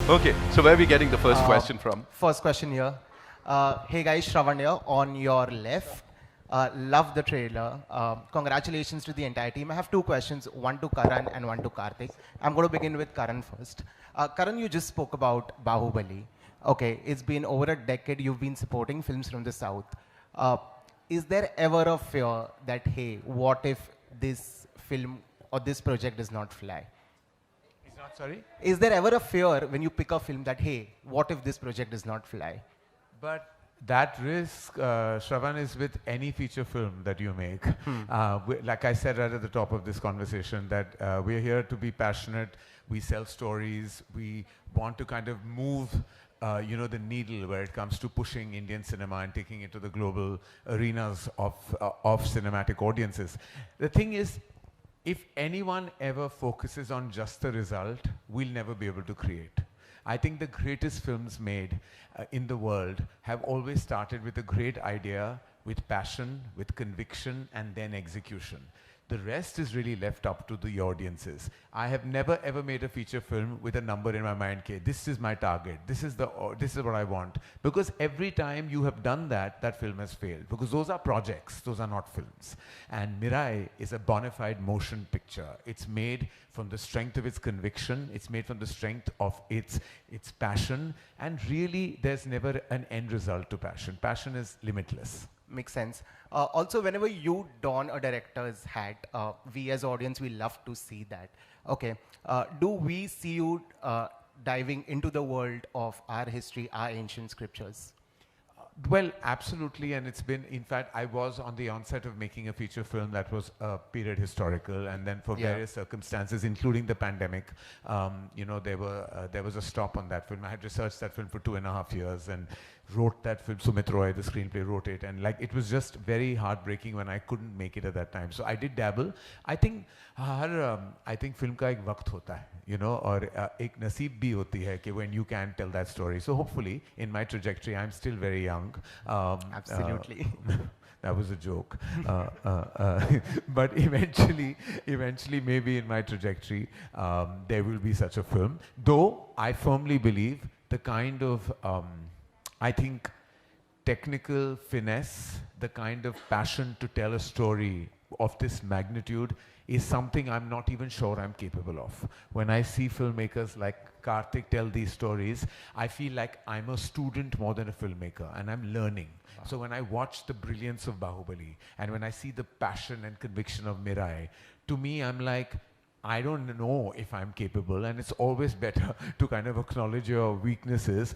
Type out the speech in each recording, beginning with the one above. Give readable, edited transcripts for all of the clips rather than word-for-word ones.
Okay, so where are we getting the first question from? First question here. Hey guys, Shravan here on your left. Love the trailer. Congratulations to the entire team. I have two questions, one to Karan and one to Karthik. I'm going to begin with Karan first. Karan, you just spoke about Bahubali. Okay, it's been over a decade you've been supporting films from the South. Is there ever a fear that, hey, what if this film or this project does not fly? It's not, sorry? Is there ever a fear when you pick a film that, hey, what if this project does not fly? But that risk, Shravan, is with any feature film that you make. Like I said right at the top of this conversation, that we're here to be passionate. We sell stories. We want to kind of move the needle where it comes to pushing Indian cinema and taking it to the global arenas of cinematic audiences. The thing is, if anyone ever focuses on just the result, we'll never be able to create. I think the greatest films made in the world have always started with a great idea, with passion, with conviction, and then execution. The rest is really left up to the audiences. I have never ever made a feature film with a number in my mind, okay, this is my target, this is what I want. Because every time you have done that, that film has failed. Because those are projects, those are not films. And Mirai is a bona fide motion picture. It's made from the strength of its conviction, it's made from the strength of its passion, and really there's never an end result to passion. Passion is limitless. Makes sense. Also, whenever you don a director's hat, we as audience, we love to see that. Okay. Do we see you diving into the world of our history, our ancient scriptures? Well, absolutely, and it's been, in fact, I was on the onset of making a feature film that was period historical, and then for various circumstances, including the pandemic, there was a stop on that film. I had researched that film for 2.5 years and wrote that film. Sumit Roy, the screenplay, wrote it, and like it was just very heartbreaking when I couldn't make it at that time. So I did dabble. I think film का एक वक्त होता है, और एक नसीब भी होती है कि when you can tell that story. So hopefully, in my trajectory, I'm still very young. Absolutely. That was a joke. But eventually, maybe in my trajectory, there will be such a film. Though I firmly believe the kind of I think technical finesse, the kind of passion to tell a story of this magnitude is something I'm not even sure I'm capable of. When I see filmmakers like Karthik tell these stories, I feel like I'm a student more than a filmmaker, and I'm learning. Wow. So when I watch the brilliance of Bahubali, and when I see the passion and conviction of Mirai, to me I'm like, I don't know if I'm capable, and it's always better to kind of acknowledge your weaknesses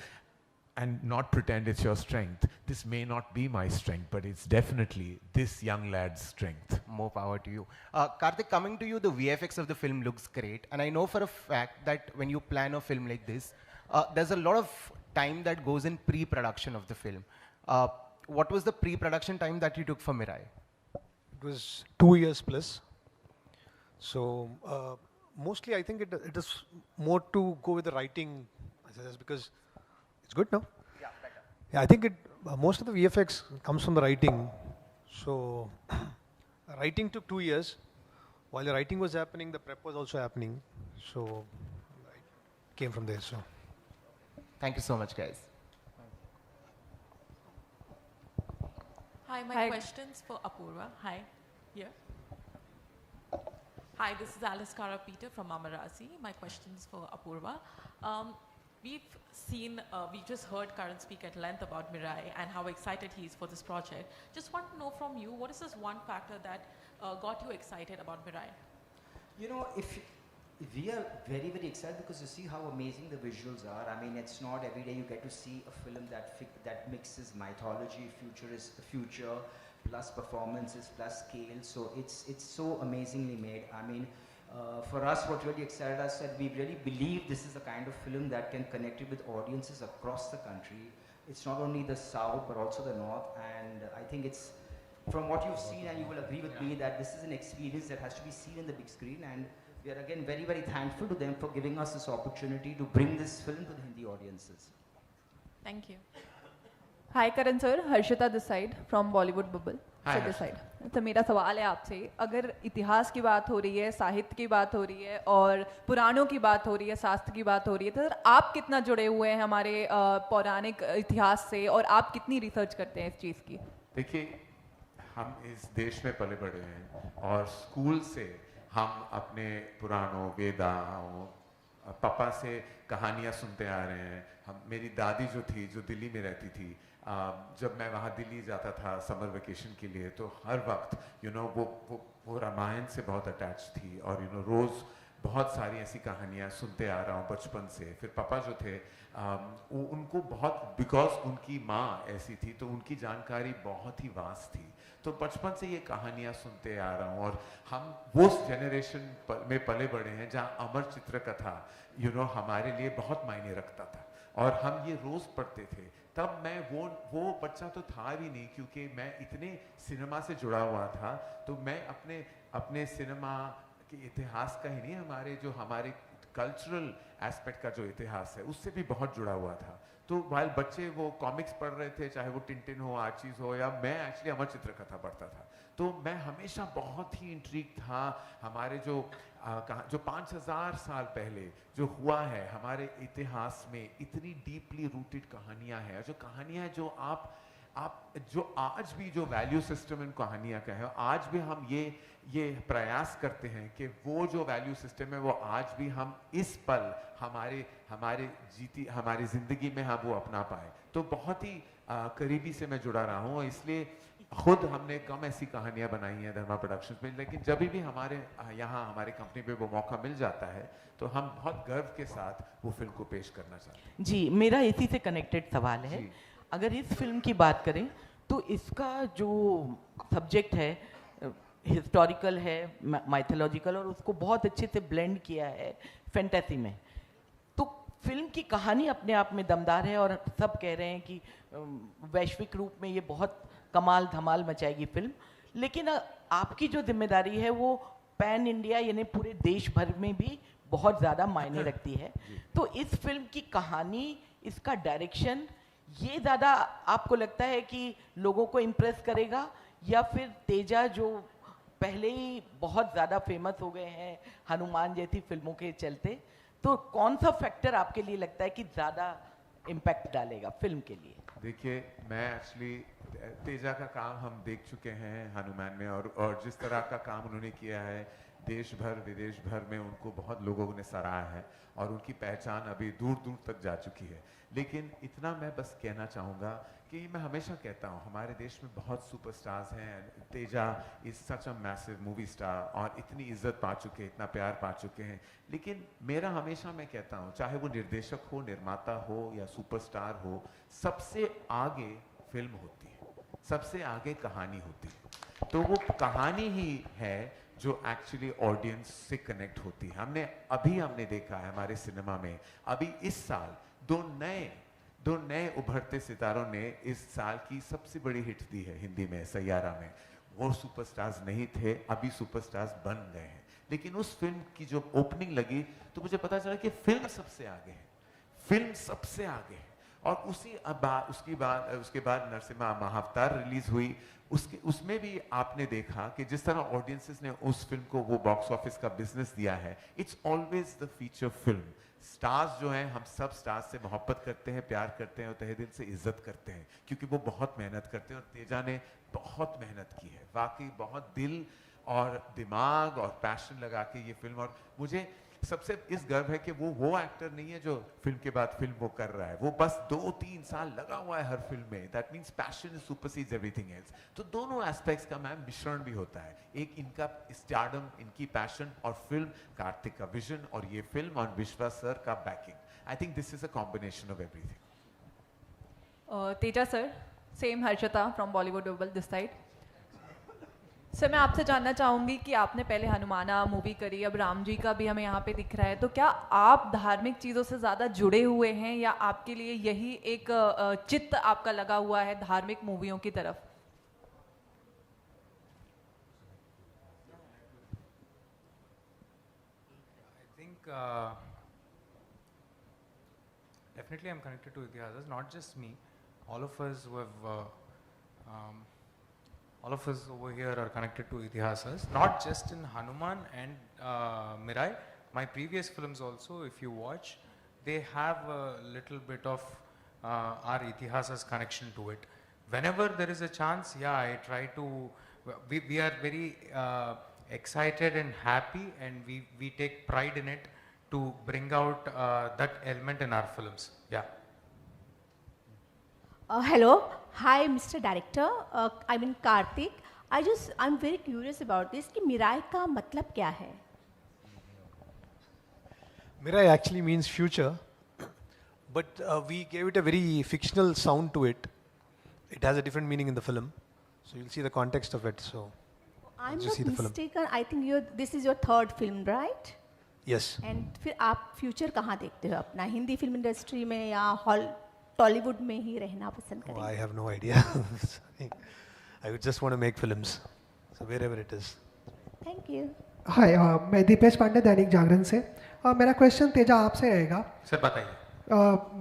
and not pretend it's your strength. This may not be my strength, but it's definitely this young lad's strength. More power to you. Karthik, coming to you, the VFX of the film looks great. And I know for a fact that when you plan a film like this, there's a lot of time that goes in pre-production of the film. What was the pre-production time that you took for Mirai? It was 2 years plus. So mostly I think it is more to go with the writing, because it's good now. Yeah, better. Yeah, I think most of the VFX comes from the writing. So writing took 2 years. While the writing was happening, the prep was also happening. So it came from there. So thank you so much, guys. Hi, my question's for Apurva. Hi, here. Hi, this is Alice Kara-Peter from Amarasi. My question's for Apurva. We just heard Karan speak at length about Mirai and how excited he is for this project. Just want to know from you, what is this one factor that got you excited about Mirai? If we are very, very excited because you see how amazing the visuals are. I mean, it's not every day you get to see a film that mixes mythology, future, plus performances, plus scale. So it's so amazingly made. I mean, for us, what really excited us that we really believe this is the kind of film that can connect it with audiences across the country. It's not only the South, but also the North. And I think it's, from what you've seen, and you will agree with me, that this is an experience that has to be seen in the big screen. And we are again very, very thankful to them for giving us this opportunity to bring this film to the Hindi audiences. Thank you. Hi Karan sir, Harshita this side from Bollywood bubble Hi, this side. तो मेरा सवाल है आपसे, अगर इतिहास की बात हो रही है, साहित्य की बात हो रही है और पुराणों की बात हो रही है, शास्त्र की बात हो रही है, तो सर आप कितना जुड़े हुए हैं हमारे पौराणिक इतिहास से और आप कितनी रिसर्च करते हैं इस चीज़ की? देखिए, हम इस देश में पले बड़े हैं और स्कूल से हम अपने पुराणों, वेदाओं, पापा से कहानियाँ सुनते आ रहे हैं। हम मेरी दादी जो थी, जो दिल्ली में रहती थी, जब मैं वहाँ दिल्ली जाता था समर वेकेशन के लिए, तो हर वक्त वो रामायण से बहुत अटैच थी और रोज़ बहुत सारी ऐसी कहानियाँ सुनते आ रहा हूँ बचपन से। फिर पापा जो थे, उनको बहुत, बिकॉज उनकी माँ ऐसी थी तो उनकी जानकारी बहुत ही वास्ट थी, तो बचपन से ये कहानियाँ सुनते आ रहा हूँ। और हम वो जनरेशन में पले बड़े हैं जहाँ अमर चित्रकथा हमारे लिए बहुत मायने रखता था और हम ये रोज़ पढ़ते थे। तब मैं वो बच्चा तो था भी नहीं, क्योंकि मैं इतने सिनेमा से जुड़ा हुआ था, तो मैं अपने सिनेमा के इतिहास का ही नहीं, हमारे कल्चरल एस्पेक्ट का जो इतिहास है उससे भी बहुत जुड़ा हुआ था। तो वाइल बच्चे वो कॉमिक्स पढ़ रहे थे, चाहे वो टिंटिन हो, आर्चीज हो, या मैं एक्चुअली अमर चित्रकथा पढ़ता था, तो मैं हमेशा बहुत ही इंट्रिग था। हमारे जो 5000 साल पहले जो हुआ है हमारे इतिहास में, इतनी डीपली रूटेड कहानियाँ हैं, जो आप जो आज भी जो वैल्यू सिस्टम इन कहानियाँ का है, आज भी हम ये प्रयास करते हैं कि वो जो वैल्यू सिस्टम है वो आज भी हम इस पल हमारी ज़िंदगी में हम वो अपना पाए। तो बहुत ही करीबी से मैं जुड़ा रहा हूँ, इसलिए खुद हमने कम ऐसी कहानियाँ बनाई हैं धर्मा प्रोडक्शंस में, लेकिन जब भी हमारे यहाँ हमारे कंपनी पे वो मौका मिल जाता है तो हम बहुत गर्व के साथ वो फिल्म को पेश करना चाहते हैं। जी, मेरा इसी से कनेक्टेड सवाल है। अगर इस फिल्म की बात करें तो इसका जो सब्जेक्ट है हिस्टोरिकल है, माइथोलॉजिकल, और उसको बहुत अच्छे से ब्लेंड किया है फैंटेसी में। तो फिल्म की कहानी अपने आप में दमदार है और सब कह रहे हैं कि वैश्विक रूप में ये बहुत कमाल धमाल मचाएगी फिल्म, लेकिन आपकी जो जिम्मेदारी है वो पैन इंडिया यानी पूरे देश भर में भी बहुत ज़्यादा मायने रखती है। तो इस फिल्म की कहानी, इसका डायरेक्शन, ये ज़्यादा आपको लगता है कि लोगों को इम्प्रेस करेगा, या फिर तेजा जो पहले ही बहुत ज़्यादा फेमस हो गए हैं हनुमान जैसी फिल्मों के चलते, तो कौन सा फैक्टर आपके लिए लगता है कि ज़्यादा इम्पैक्ट डालेगा फिल्म के लिए? देखिए, मैं एक्चुअली तेजा का काम हम देख चुके हैं हनुमान में, और जिस तरह का काम उन्होंने किया है देश भर विदेश भर में उनको बहुत लोगों ने सराहा है और उनकी पहचान अभी दूर दूर तक जा चुकी है। लेकिन इतना मैं बस कहना चाहूँगा कि मैं हमेशा कहता हूँ हमारे देश में बहुत सुपरस्टार्स हैं। Teja is such a massive movie star और इतनी इज्जत पा चुके हैं, इतना प्यार पा चुके हैं। लेकिन मेरा हमेशा, मैं कहता हूँ, चाहे वो निर्देशक हो, निर्माता हो या सुपरस्टार हो, सबसे आगे फिल्म होती है, सबसे आगे कहानी होती है। तो वो कहानी ही है जो एक्चुअली ऑडियंस से कनेक्ट होती है। हमने देखा है हमारे सिनेमा में अभी इस साल दो नए उभरते सितारों ने इस साल की सबसे बड़ी हिट दी है हिंदी में, सैयारा में। वो सुपरस्टार्स नहीं थे, अभी सुपरस्टार्स बन गए हैं। लेकिन उस फिल्म की जो ओपनिंग लगी तो मुझे पता चला कि फिल्म सबसे आगे है, फिल्म सबसे आगे है। और उसके बाद नरसिम्हा महाअवतार रिलीज हुई, उसमें भी आपने देखा कि जिस तरह ऑडियंसेस ने उस फिल्म को वो बॉक्स ऑफिस का बिजनेस दिया है। It's always the feature film. Stars जो हैं, हम सब स्टार्स से मोहब्बत करते हैं, प्यार करते हैं और तहे दिल से इज्जत करते हैं, क्योंकि वो बहुत मेहनत करते हैं। और तेजा ने बहुत मेहनत की है, वाकई बहुत दिल और दिमाग और पैशन लगा के ये फिल्म। और मुझे सबसे इस गर्व है कि वो एक्टर नहीं है जो फिल्म के बाद फिल्म वो कर रहा है, वो बस 2-3 साल लगा हुआ है हर फिल्म में। That means passion supersedes everything else. तो दोनों एस्पेक्ट्स का मैम मिश्रण भी होता है, एक इनका स्टारडम, इनकी पैशन, और फिल्म कार्तिक का विजन, और ये फिल्म और विश्वास सर का banking. I think this is a combination of everything. Teja sir, same Harshita from Bollywood double this side. Sir, मैं आपसे जानना चाहूँगी कि आपने पहले हनुमाना मूवी करी, अब राम जी का भी हमें यहाँ पे दिख रहा है, तो क्या आप धार्मिक चीज़ों से ज़्यादा जुड़े हुए हैं या आपके लिए यही एक चित्त आपका लगा हुआ है धार्मिक मूवियों की तरफ? I think definitely I'm connected to Itihasas, not just me. all of us who have, all of us over here are connected to Itihasas, not just in Hanuman and Mirai. My previous films also, if you watch, they have a little bit of our Itihasas connection to it. Whenever there is a chance, yeah, I try to, we are very excited and happy, and we take pride in it to bring out that element in our films. Yeah. Hello, hi Mr. Director, I mean Karthik. I'm very curious about this कि Mirae का मतलब क्या है? Mirai actually means future, but we gave it a very fictional sound to it. It has a different meaning in the film, so you'll see the context of it. So, I'm once you not see the film. mistaken. I think this is your third film, right? Yes. And फिर आप future कहाँ देखते हो अपना Hindi film industry में या Tollywood में ही रहना पसंद Oh, करेंगे? I have no idea. Sorry. I would just want to make films, so wherever it is. Thank you. हाय मैं दीपेश पांडे दैनिक जागरण से मेरा क्वेश्चन तेजा आपसे रहेगा सर बताइए.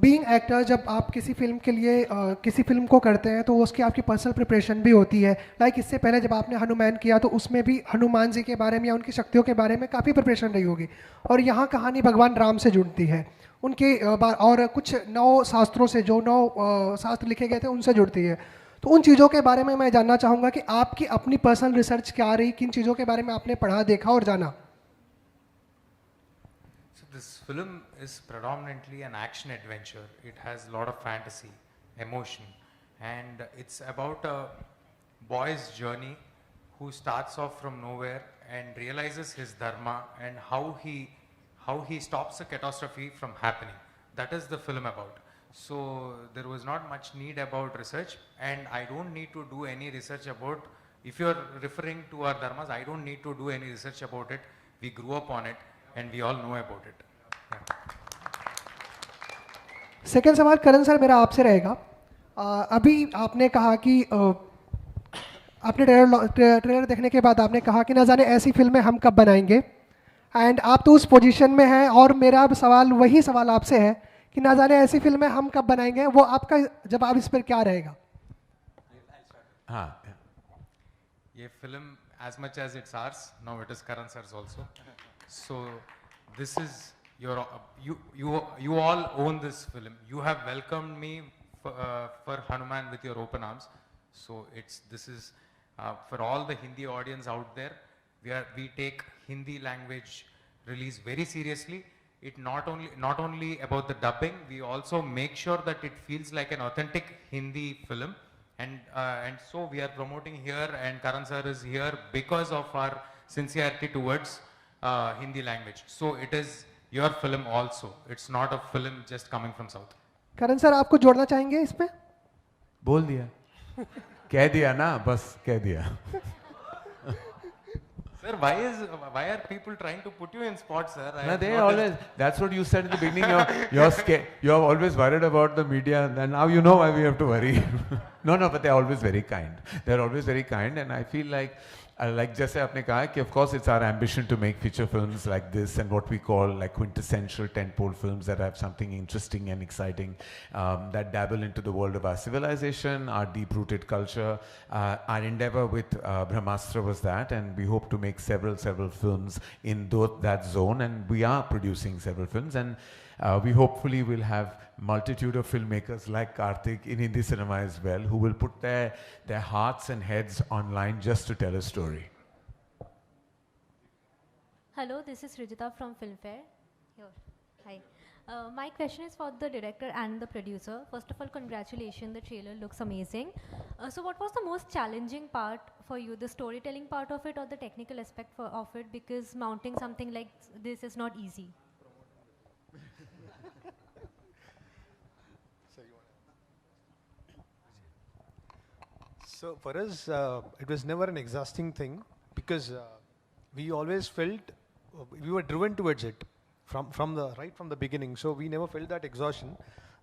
बीइंग एक्टर जब आप किसी फिल्म के लिए किसी फिल्म को करते हैं तो उसकी आपकी पर्सनल प्रिपरेशन भी होती है लाइक इससे पहले जब आपने हनुमान किया तो उसमें भी हनुमान जी के बारे में या उनकी शक्तियों के बारे में काफ़ी प्रिपरेशन रही होगी और यहाँ कहानी भगवान राम से जुड़ती है उनके और कुछ 9 शास्त्रों से जो 9 शास्त्र लिखे गए थे उनसे जुड़ती है तो उन चीज़ों के बारे में मैं जानना चाहूँगा कि आपकी अपनी पर्सनल रिसर्च क्या रही किन चीज़ों के बारे में आपने पढ़ा देखा और जाना. This film is predominantly an action adventure. It has a lot of fantasy, emotion, and it's about a boy's journey who starts off from nowhere and realizes his dharma and how he stops a catastrophe from happening. That is the film about. So there was not much need about research, and I don't need to do any research about, if you're referring to our dharmas, I don't need to do any research about it. We grew up on it and we all know about it. Second सवाल करण sir मेरा आपसे रहेगा. अभी आपने कहा कि आपने trailer देखने के बाद आपने कहा कि ना जाने ऐसी फिल्में हम कब बनाएंगे एंड आप तो उस पोजीशन में हैं और मेरा सवाल वही सवाल आपसे है कि ना जाने ऐसी फिल्में हम कब बनाएंगे वो आपका जवाब इस पर क्या रहेगा. हाँ, ये film, as much as it's ours, now it is Karan sir's also. So this is your, you all own this film. You have welcomed me for Hanuman with your open arms. So this is for all the Hindi audience out there. We take Hindi language release very seriously. It not only about the dubbing, we also make sure that it feels like an authentic Hindi film. And so we are promoting here, and Karan sir is here because of our sincerity towards Hindi language. So it is your film also. It's not a film just coming from South. Karan sir आपको जोड़ना चाहेंगे इस पे? बोल दिया, कह दिया ना, बस कह दिया. Sir, why are people trying to put you in spots, sir? No, they always, that's what you said in the beginning, you're scared, you're always worried about the media, and now you know why we have to worry. No, but they're always very kind. They're always very kind, and I feel like जैसे आपने कहा कि of course it's our ambition to make feature films like this and what we call like quintessential tentpole films that have something interesting and exciting, that dabble into the world of our civilization, our deep-rooted culture. Our endeavor with Brahmastra was that, and we hope to make several films in that zone, and we are producing several films, and we hopefully will have multitude of filmmakers like Karthik in Hindi cinema as well, who will put their hearts and heads online just to tell a story. Hello, this is Rijita from Filmfare. Here. Hi. My question is for the director and the producer. First of all, congratulations, the trailer looks amazing. So what was the most challenging part for you, the storytelling part of it or the technical aspect of it? Because mounting something like this is not easy. So for us, it was never an exhausting thing because we always felt we were driven towards it from the beginning. So we never felt that exhaustion.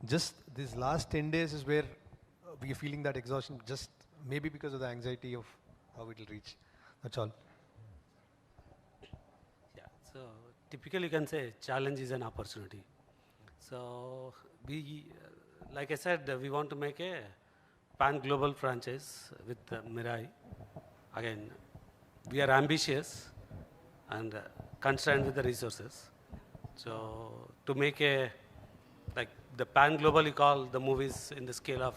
Just these last 10 days is where we are feeling that exhaustion. Just maybe because of the anxiety of how it will reach. That's all. Yeah. So typically you can say challenge is an opportunity. So like I said, we want to make a pan-global franchise with Mirai. Again, we are ambitious and constrained with the resources. So to make a, like the pan-global, you call the movies in the scale of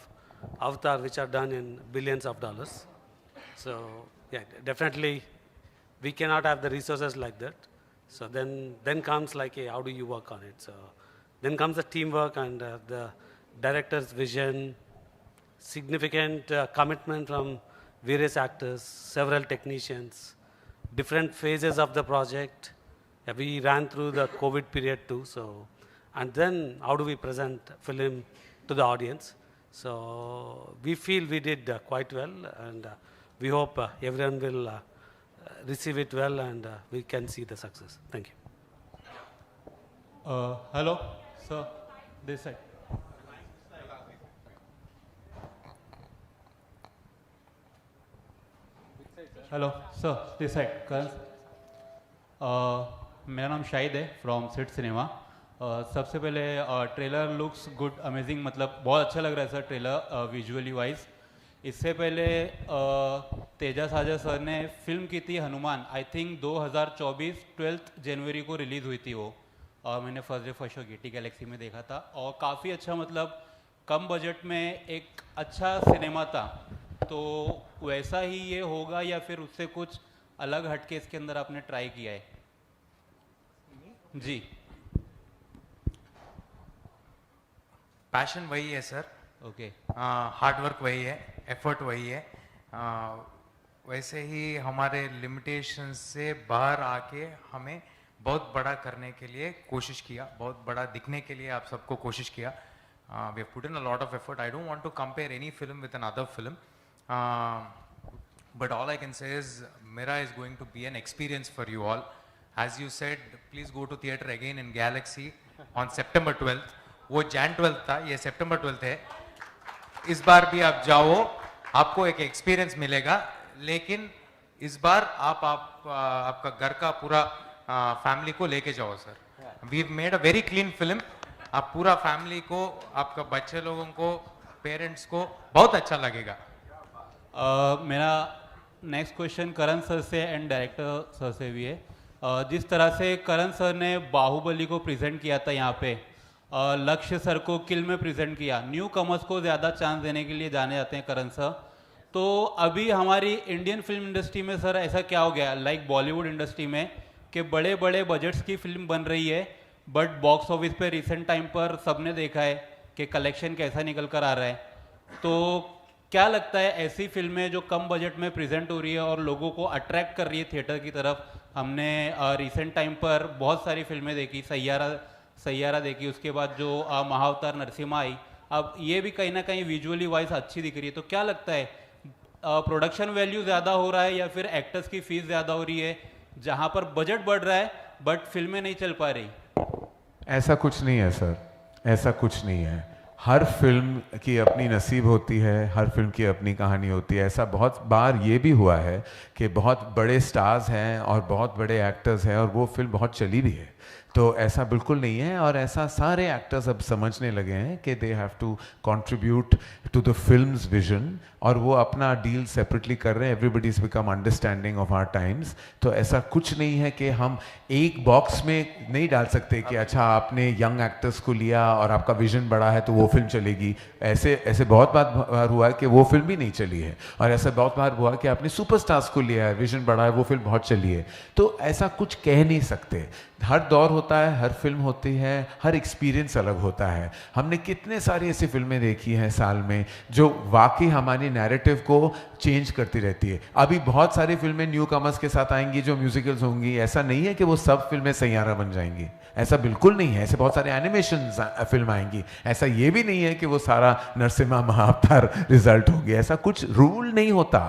Avatar, which are done in billions of dollars. So yeah, definitely we cannot have the resources like that. So then comes like, how do you work on it? So then comes the teamwork and the director's vision, significant commitment from various actors, several technicians, different phases of the project. Yeah, we ran through the COVID period too. So, and then how do we present film to the audience? So we feel we did quite well, and we hope everyone will receive it well, and we can see the success. Thank you. Hello, sir. This side. Hello sir this side Karan मेरा नाम शाहिद है from seat cinema सबसे पहले trailer looks good amazing मतलब बहुत अच्छा लग रहा है सर ट्रेलर विजुअली वाइज इससे पहले तेजा साजा सर ने फिल्म की थी हनुमान आई थिंक 2024 12 जनवरी को रिलीज़ हुई थी वो और मैंने first day first show Getty Galaxy में देखा था और काफ़ी अच्छा मतलब कम बजट में एक अच्छा सिनेमा था तो वैसा ही ये होगा या फिर उससे कुछ अलग हटके इसके अंदर आपने ट्राई किया है जी पैशन वही है सर ओके हार्ड वर्क वही है एफर्ट वही है वैसे ही हमारे लिमिटेशन से बाहर आके हमें बहुत बड़ा करने के लिए कोशिश किया बहुत बड़ा दिखने के लिए आप सबको कोशिश किया we have put in a lot of effort I don't want to compare any film with another film but all I can say is Mira is going to be an experience for you all. As you said, please go to theatre again in Galaxy on September 12th. वो Jan 12th था, ये September 12th है. इस बार भी आप जाओ, आपको एक एक्सपीरियंस मिलेगा, लेकिन इस बार आपका घर का पूरा फैमिली को लेके जाओ sir. We've made a very clean film. आप पूरा फैमिली को, आपका बच्चे लोगों को, पेरेंट्स को बहुत अच्छा लगेगा. मेरा नेक्स्ट क्वेश्चन करण सर से एंड डायरेक्टर सर से भी है जिस तरह से करण सर ने बाहुबली को प्रेजेंट किया था यहाँ पे लक्ष्य सर को किल में प्रेजेंट किया न्यू कमर्स को ज़्यादा चांस देने के लिए जाने जाते हैं करण सर तो अभी हमारी इंडियन फिल्म इंडस्ट्री में सर ऐसा क्या हो गया लाइक बॉलीवुड इंडस्ट्री में कि बड़े बड़े बजट्स की फिल्म बन रही है बट बॉक्स ऑफिस पे रिसेंट टाइम पर सबने देखा है कि कलेक्शन कैसा निकल कर आ रहा है तो क्या लगता है ऐसी फिल्में जो कम बजट में प्रेजेंट हो रही है और लोगों को अट्रैक्ट कर रही है थिएटर की तरफ हमने रिसेंट टाइम पर बहुत सारी फिल्में देखी सैयारा देखी उसके बाद जो महाअवतार नरसिम्हा आई अब ये भी कहीं ना कहीं विजुअली वाइज अच्छी दिख रही है तो क्या लगता है प्रोडक्शन वैल्यू ज़्यादा हो रहा है या फिर एक्टर्स की फीस ज़्यादा हो रही है जहाँ पर बजट बढ़ रहा है बट फिल्में नहीं चल पा रही ऐसा कुछ नहीं है सर ऐसा कुछ नहीं है हर फिल्म की अपनी नसीब होती है हर फिल्म की अपनी कहानी होती है ऐसा बहुत बार ये भी हुआ है कि बहुत बड़े स्टार्स हैं और बहुत बड़े एक्टर्स हैं और वो फिल्म बहुत चली भी है तो ऐसा बिल्कुल नहीं है और ऐसा सारे एक्टर्स अब समझने लगे हैं कि they have to contribute to the film's vision और वो अपना डील सेपरेटली कर रहे हैं everybody is become understanding of our times तो ऐसा कुछ नहीं है कि हम एक बॉक्स में नहीं डाल सकते कि अच्छा आपने यंग एक्टर्स को लिया और आपका विजन बड़ा है तो वो फिल्म चलेगी ऐसे बहुत बार हुआ है कि वो फिल्म भी नहीं चली है और ऐसा बहुत बार हुआ कि आपने सुपरस्टार्स को लिया है विजन बड़ा है वो फिल्म बहुत चली है तो ऐसा कुछ कह नहीं सकते हर दौर होता है हर फिल्म होती है हर एक्सपीरियंस अलग होता है हमने कितने सारी ऐसी फिल्में देखी हैं साल में जो वाकई हमारी नैरेटिव को चेंज करती रहती है अभी बहुत सारी फिल्में न्यू कमर्स के साथ आएंगी जो म्यूजिकल्स होंगी ऐसा नहीं है कि वो सब फिल्में सैयारा बन जाएंगी ऐसा बिल्कुल नहीं है ऐसे बहुत सारे एनिमेशन फिल्म आएंगी ऐसा ये भी नहीं है कि वो सारा नरसिम्हा महाअवतार रिजल्ट होगी ऐसा कुछ रूल नहीं होता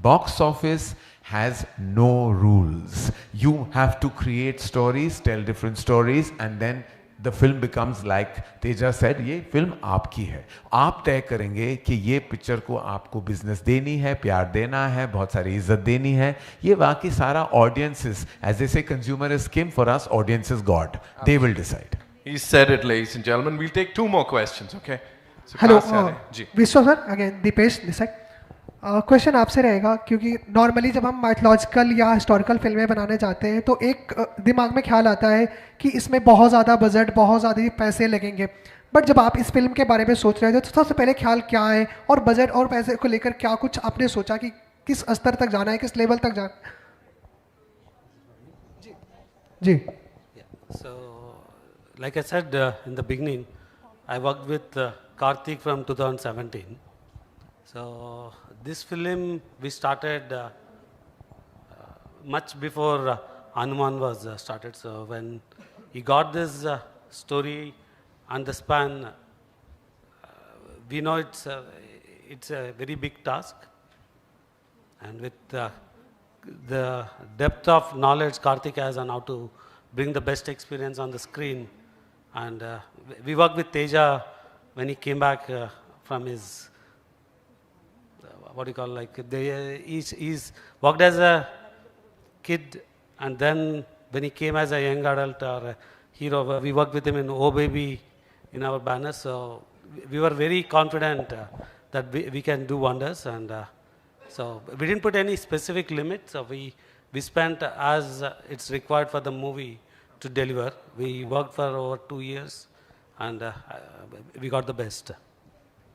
box office has no rules. You have to create stories, tell different stories, and then the film becomes like Teja said, ये फिल्म आपकी है आप तय करेंगे कि ये पिक्चर को आपको बिजनेस देनी है प्यार देना है बहुत सारी इज्जत देनी है ये बाकी सारा audiences as they say consumer is king for us audience is God they will decide He said it ladies and gentlemen we'll take two more questions okay So hello कहाँ से आ रहे हैं? जी Vishwa sir, again Deepesh this side. Question आपसे रहेगा, क्योंकि normally जब हम माइथोलॉजिकल या हिस्टोरिकल फिल्में बनाने जाते हैं तो एक दिमाग में ख्याल आता है कि इसमें बहुत ज़्यादा बजट, बहुत ज़्यादा पैसे लगेंगे। बट जब आप इस फिल्म के बारे में सोच रहे थे तो सबसे पहले ख्याल क्या है, और बजट और पैसे को लेकर क्या कुछ आपने सोचा कि किस स्तर तक जाना है, किस लेवल तक जाना? जी। So, like I said in the beginning, I worked with Karthik from 2017. So, this film we started much before Hanuman was started. So, when he got this story and the span, we know it's a very big task. And with the depth of knowledge Karthik has on how to bring the best experience on the screen. And we worked with Teja when he came back from his, what do you call, like, he's worked as a kid, and then when he came as a young adult or a hero, we worked with him in Oh Baby in our banner. So we were very confident that we can do wonders. And so we didn't put any specific limits. So we spent as it's required for the movie to deliver. We worked for over 2 years, and we got the best.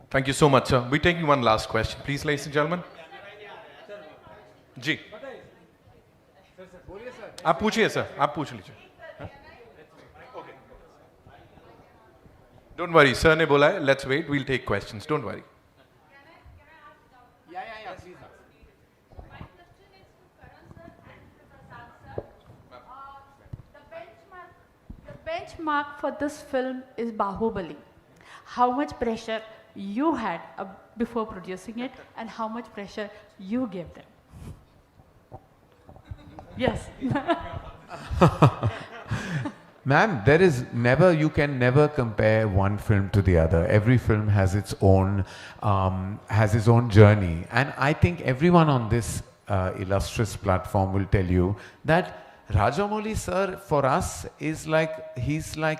Thank you so much, sir. We're taking one last question, please, ladies and gentlemen. जी आप पूछिए sir, आप पूछ लीजिए. Don't worry, sir ने बोला है, let's wait, we'll take questions, don't worry. The benchmark for this film is Bahubali. How much pressure you had before producing it, and how much pressure you gave them? Yes. Ma'am, there is never, you can never compare one film to the other. Every film has its own journey. And I think everyone on this illustrious platform will tell you that Rajamouli sir for us is like, he's like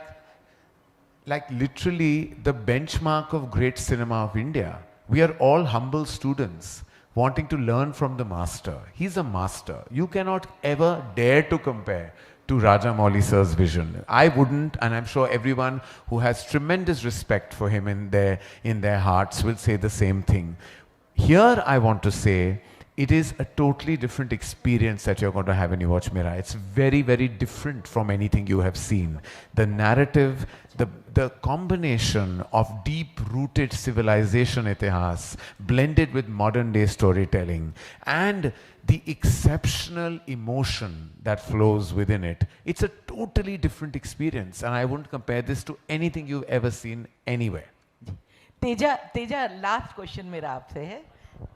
literally the benchmark of great cinema of India. We are all humble students wanting to learn from the master. He's a master. You cannot ever dare to compare to Rajamouli sir's vision. I wouldn't, and I'm sure everyone who has tremendous respect for him in their hearts will say the same thing. Here I want to say, it is a totally different experience that you're going to have when you watch Mirai. It's very, very different from anything you have seen. The narrative, the combination of deep-rooted civilization itihas blended with modern-day storytelling and the exceptional emotion that flows within it. It's a totally different experience, and I wouldn't compare this to anything you've ever seen anywhere. Teja last question मेरा आपसे है.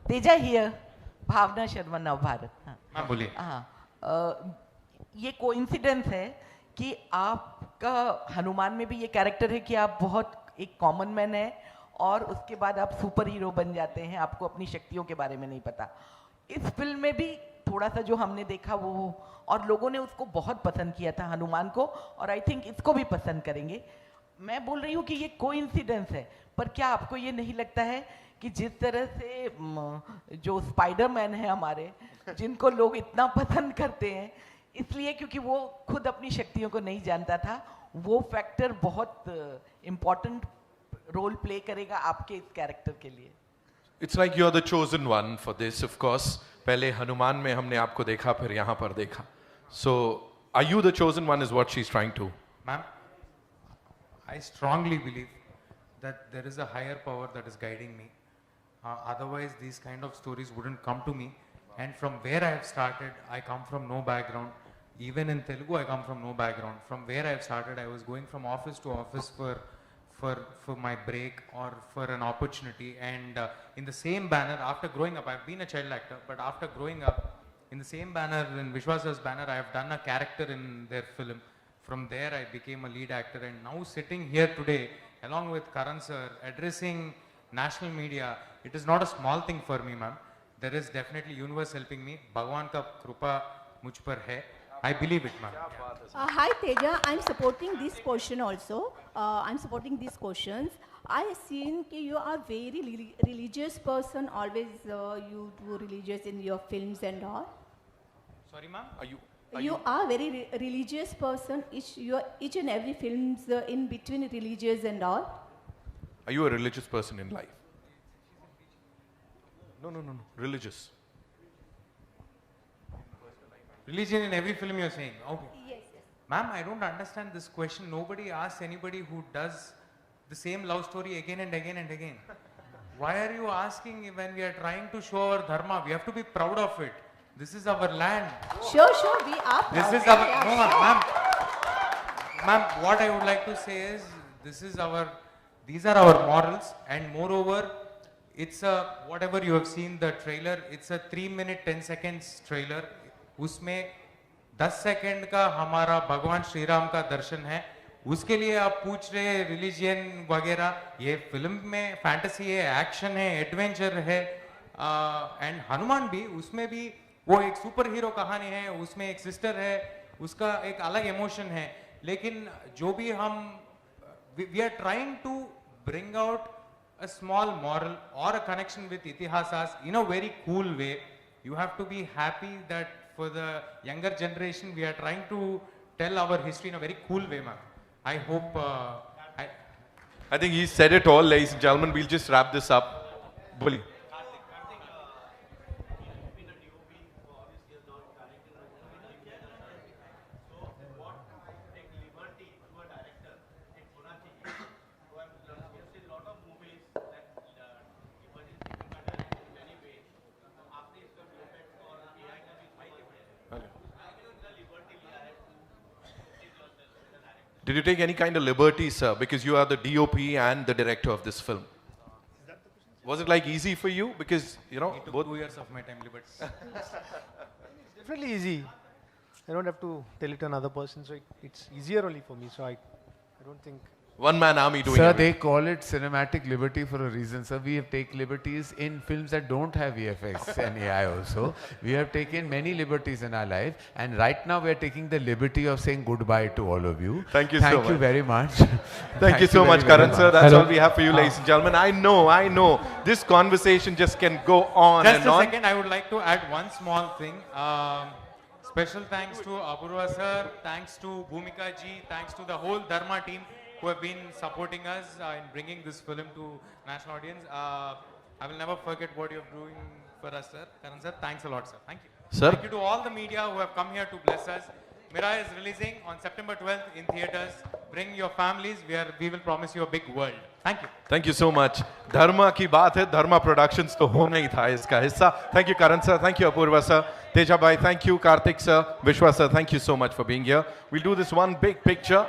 Teja here. भावना शर्मा नव भारत. हाँ बोलिए. हाँ, ये coincidence है कि आपका हनुमान में भी ये कैरेक्टर है कि आप बहुत एक कॉमन मैन है और उसके बाद आप सुपर हीरो बन जाते हैं, आपको अपनी शक्तियों के बारे में नहीं पता. इस फिल्म में भी थोड़ा सा जो हमने देखा वो, और लोगों ने उसको बहुत पसंद किया था हनुमान को, और आई थिंक इसको भी पसंद करेंगे. मैं बोल रही हूँ कि ये कोइंसिडेंस है, पर क्या आपको ये नहीं लगता है कि जिस तरह से जो स्पाइडरमैन है हमारे, जिनको लोग इतना पसंद करते हैं, इसलिए क्योंकि वो खुद अपनी शक्तियों को नहीं जानता था, वो फैक्टर बहुत इम्पोर्टेंट रोल प्ले करेगा आपके इस कैरेक्टर के लिए. It's like you're the chosen one for this, of course. पहले हनुमान में हमने आपको देखा, फिर यहाँ पर देखा. So, are you the chosen one is what she's trying to? Ma'am, I strongly believe that there is a higher power that is guiding me. Otherwise, these kind of stories wouldn't come to me. And from where I have started, I come from no background. Even in Telugu, I come from no background. From where I have started, I was going from office to office for my break or for an opportunity. And in the same banner, after growing up, I've been a child actor, but after growing up, in the same banner, in Vishwasa's banner, I have done a character in their film. From there, I became a lead actor. And now sitting here today, along with Karan sir, addressing national media, it is not a small thing for me, ma'am. There is definitely universe helping me. Bhagwan ka krupa mujh par hai. I believe it, ma'am. Hi Teja, I'm supporting this question also. I'm supporting these questions. I seen that you are very religious person. Always you do religious in your films and all. Sorry, ma'am. You are very religious person. Each and every films in between religious and all. Are you a religious person in life? No. Religious. Religion in every film you're saying. Okay. Yes. Ma'am, I don't understand this question. Nobody asks anybody who does the same love story again and again and again. Why are you asking when we are trying to show our dharma? We have to be proud of it. This is our land. Sure, we are proud. This is our, no, ma'am. Ma'am, what I would like to say is, these are our morals, and moreover, it's whatever you have seen the trailer, it's a 3-minute 10 seconds trailer. उसमें 10 second का हमारा भगवान श्री राम का दर्शन है. उसके लिए आप पूछ रहे हैं रिलीजियन वगैरह. ये फिल्म में फैंटेसी है, एक्शन है, एडवेंचर है, एंड हनुमान भी, उसमें भी वो एक सुपर हीरो कहानी है, उसमें एक सिस्टर है, उसका एक अलग इमोशन है. लेकिन जो भी हम we are trying to bring out a small moral or a connection with itihasas in a very cool way. You have to be happy that for the younger generation we are trying to tell our history in a very cool way, ma'am. I hope I think he said it all, ladies and gentlemen. We'll just wrap this up. Bully. Did you take any kind of liberty, sir? Because you are the DOP and the director of this film. Was it like easy for you? Because, you know, it took both 2 years of my time, but It's definitely easy. I don't have to tell it to another person, so it's easier only for me. So I don't think. One-man army doing Sir, everything. they call it cinematic liberty for a reason. Sir, we have taken liberties in films that don't have VFX and AI also. We have taken many liberties in our life, and right now we are taking the liberty of saying goodbye to all of you. Thank you so much. Thank you very much. Thank you so much, Karan sir. That's all we have for you, ladies and gentlemen. I know. This conversation just can go on just and a on. second, I would like to add one small thing. Special thanks to Apurva sir, thanks to Bhumika ji, thanks to the whole Dharma team who have been supporting us in bringing this film to national audience. I will never forget what you're doing for us, sir. Karan sir, thanks a lot, sir. Thank you. Sir. Thank you to all the media who have come here to bless us. Mirai is releasing on September 12th in theaters. Bring your families. We will promise you a big world. Thank you. Thank you so much. Dharma की बात है, Dharma Productions तो होना ही था इसका हिस्सा. Thank you, Karan sir. Thank you, Apurva sir. Teja bhai, thank you. Karthik sir. Vishwa sir, thank you so much for being here. We'll do this one big picture.